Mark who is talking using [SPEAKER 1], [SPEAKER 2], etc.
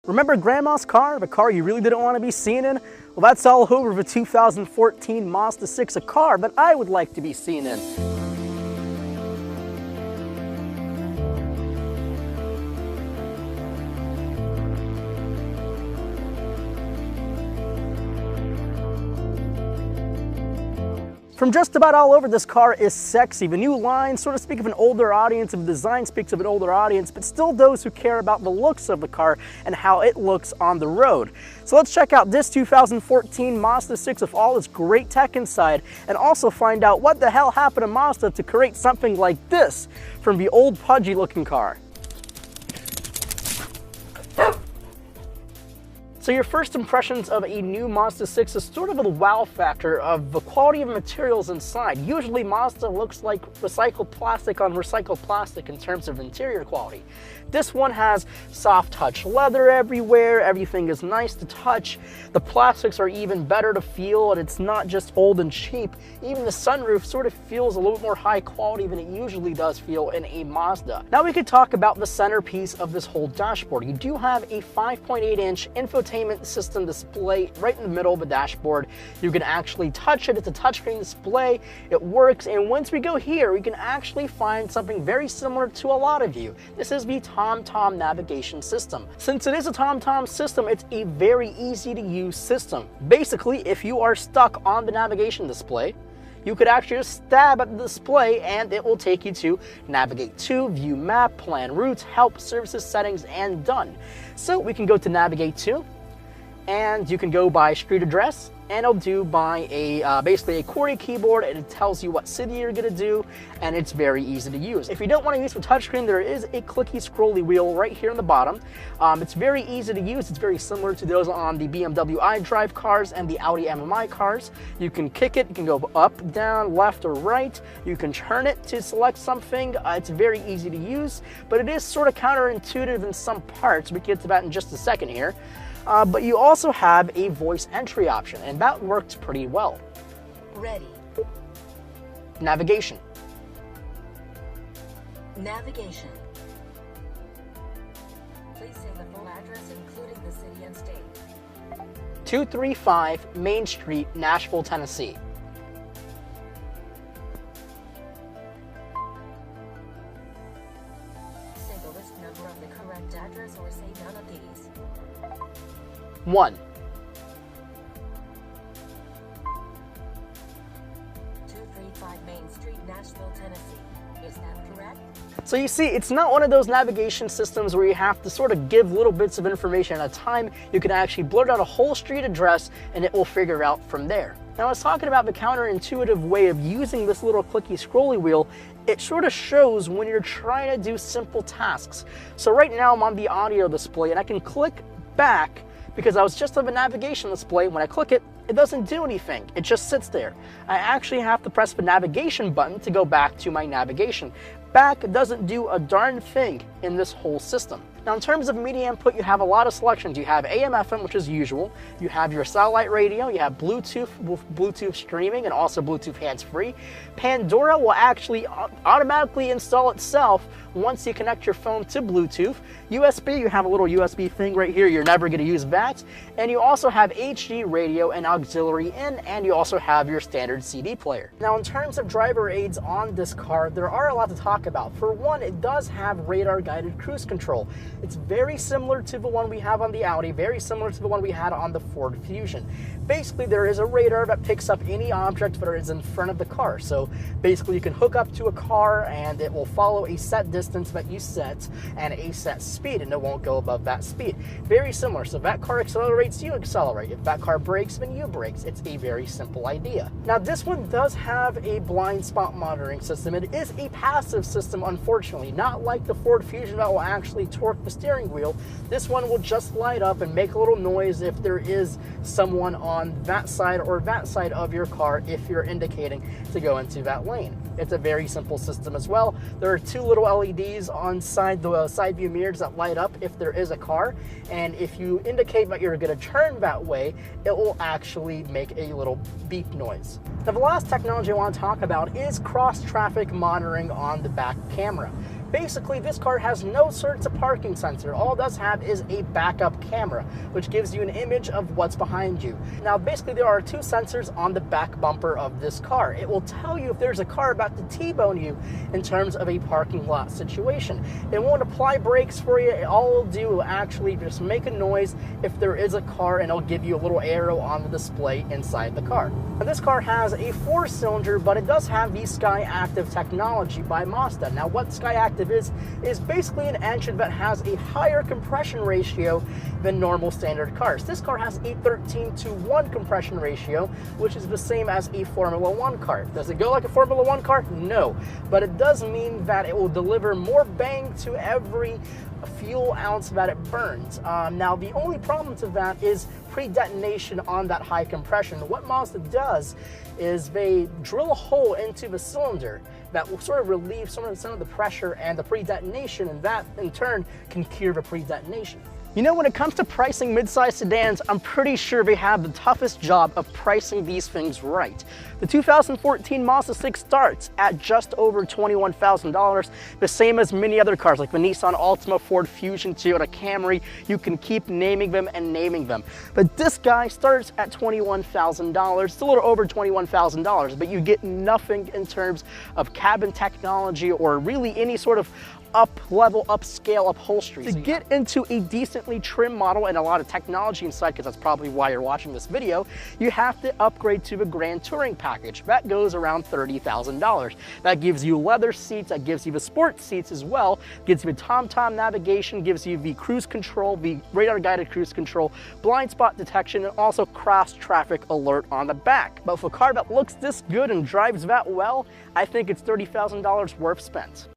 [SPEAKER 1] Remember Grandma's car, the car you really didn't want to be seen in? Well, that's all over the 2014 Mazda 6, a car that I would like to be seen in. From just about all over, this car is sexy. The new line sort of speak of an older audience, and the design speaks of an older audience, but still those who care about the looks of the car and how it looks on the road. So let's check out this 2014 Mazda 6 with all its great tech inside, and also find out what the hell happened to Mazda to create something like this from the old pudgy looking car. So your first impressions of a new Mazda 6 is sort of a wow factor of the quality of materials inside. Usually Mazda looks like recycled plastic on recycled plastic in terms of interior quality. This one has soft touch leather everywhere, everything is nice to touch. The plastics are even better to feel, and it's not just old and cheap. Even the sunroof sort of feels a little bit more high quality than it usually does feel in a Mazda. Now we could talk about the centerpiece of this whole dashboard. You do have a 5.8-inch infotainment system display right in the middle of the dashboard. You can actually touch it. It's a touchscreen display. It works, and once we go here, we can actually find something very similar to a lot of you. This is the TomTom navigation system. Since it is a TomTom system, it's a very easy to use system. Basically, if you are stuck on the navigation display, you could actually just stab at the display and it will take you to navigate to, view map, plan routes, help, services, settings, and done. So we can go to navigate to, and you can go by street address, and it'll do by a basically a QWERTY keyboard, and it tells you what city you're gonna do, and it's very easy to use. If you don't want to use the touchscreen, there is a clicky scrolly wheel right here in the bottom. It's very easy to use. It's very similar to those on the BMW iDrive cars and the Audi MMI cars. You can kick it, you can go up, down, left, or right. You can turn it to select something. It's very easy to use, but it is sort of counterintuitive in some parts. We can get to that in just a second here. But you also have a voice entry option, and that works pretty well.
[SPEAKER 2] Ready.
[SPEAKER 1] Navigation.
[SPEAKER 2] Navigation. Please say the full address, including the city and state.
[SPEAKER 1] 235 Main Street, Nashville, Tennessee.
[SPEAKER 2] Say the list number of the correct address or say none of these.
[SPEAKER 1] 1.
[SPEAKER 2] 235 Main Street, Nashville, Tennessee. Is that correct?
[SPEAKER 1] So you see, it's not one of those navigation systems where you have to sort of give little bits of information at a time. You can actually blurt out a whole street address and it will figure out from there. Now I was talking about the counterintuitive way of using this little clicky scrolly wheel. It sort of shows when you're trying to do simple tasks. So right now I'm on the audio display and I can click back because I was just on the navigation display. When I click it, it doesn't do anything. It just sits there. I actually have to press the navigation button to go back to my navigation. Back doesn't do a darn thing in this whole system. Now in terms of media input, you have a lot of selections. You have AM, FM, which is usual. You have your satellite radio. You have Bluetooth with Bluetooth streaming and also Bluetooth hands-free. Pandora will actually automatically install itself once you connect your phone to Bluetooth. USB, you have a little USB thing right here. You're never going to use that. And you also have HD radio and auxiliary in, and you also have your standard CD player. Now in terms of driver aids on this car, there are a lot to talk about. For one, it does have radar guided cruise control. It's very similar to the one we have on the Audi, very similar to the one we had on the Ford Fusion. Basically, there is a radar that picks up any object that is in front of the car. So basically, you can hook up to a car and it will follow a set distance that you set and a set speed, and it won't go above that speed. Very similar. So if that car accelerates, you accelerate. If that car brakes, then you brake. It's a very simple idea. Now, this one does have a blind spot monitoring system. It is a passive system, unfortunately, not like the Ford Fusion that will actually torque the steering wheel. This one will just light up and make a little noise if there is someone on that side or that side of your car if you're indicating to go into that lane. It's a very simple system as well. There are two little LEDs on the side view mirrors that light up if there is a car, and if you indicate that you're going to turn that way, it will actually make a little beep noise. Now, the last technology I want to talk about is cross-traffic monitoring on the back camera. Basically, this car has no sorts of parking sensor. All it does have is a backup camera, which gives you an image of what's behind you. Now, basically, there are two sensors on the back bumper of this car. It will tell you if there's a car about to T-bone you in terms of a parking lot situation. It won't apply brakes for you. All it'll do will actually just make a noise if there is a car, and it'll give you a little arrow on the display inside the car. Now, this car has a 4-cylinder, but it does have the SkyActiv technology by Mazda. Now, what SkyActiv is basically an engine that has a higher compression ratio than normal standard cars. This car has a 13:1 compression ratio, which is the same as a Formula One car. Does it go like a Formula One car? No, but it does mean that it will deliver more bang to every fuel ounce that it burns. Now, the only problem to that is pre-detonation on that high compression. What Mazda does is they drill a hole into the cylinder that will sort of relieve some of the pressure and the pre-detonation, and that in turn can cure the pre-detonation. You know, when it comes to pricing midsize sedans, I'm pretty sure they have the toughest job of pricing these things right. The 2014 Mazda 6 starts at just over $21,000, the same as many other cars like the Nissan Altima, Ford Fusion, Toyota Camry. You can keep naming them and naming them. But this guy starts at $21,000. It's a little over $21,000, but you get nothing in terms of cabin technology or really any sort of up-level, upscale upholstery. To get into a decently trim model and a lot of technology inside, because that's probably why you're watching this video, you have to upgrade to the Grand Touring package. That goes around $30,000. That gives you leather seats, that gives you the sports seats as well, gives you the TomTom navigation, gives you the cruise control, the radar-guided cruise control, blind spot detection, and also cross-traffic alert on the back. But for a car that looks this good and drives that well, I think it's $30,000 worth spent.